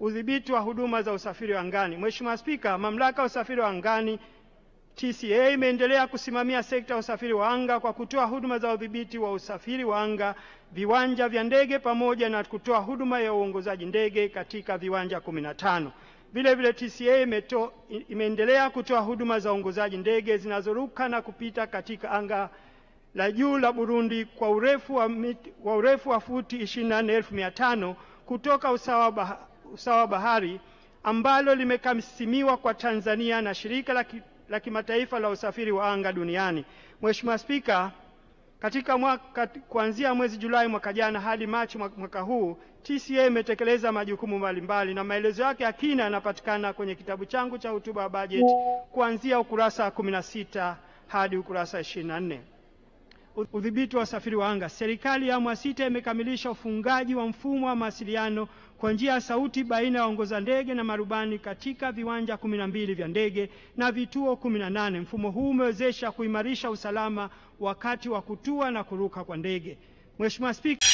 udhibiti wa huduma za usafiri wa angani. Mheshimiwa Spika, Mamlaka ya Usafiri wa Angani TCA imeendelea kusimamia sekta ya usafiri wa anga kwa kutoa huduma za udhibiti wa usafiri wa anga, viwanja vya ndege pamoja na kutoa huduma ya uongozaji ndege katika viwanja 15. Vile vile TCA imeendelea kutoa huduma za uongozaji ndege zinazoruka na kupita katika anga la juu la Burundi kwa urefu wa futi 24,500 kutoka usawa wa bahari, ambalo limekasimiwa kwa Tanzania na Shirika la Kimataifa la Usafiri wa Anga Duniani. Mheshimiwa Spika, kuanzia mwezi Julai mwaka jana hadi Machi mwaka huu, TCA imetekeleza majukumu mbalimbali na maelezo yake ya kina yanapatikana kwenye kitabu changu cha hotuba ya bajeti kuanzia ukurasa 16 hadi ukurasa 24. Udhibiti wa usafiri wa anga. Serikali ya awamu ya 6 imekamilisha ufungaji wa mfumo wa mawasiliano kwa njia ya sauti baina ya waongoza ndege na marubani katika viwanja 12 vya ndege na vituo 18. Mfumo huu umewezesha kuimarisha usalama wakati wa kutua na kuruka kwa ndege. Mheshimiwa Spika,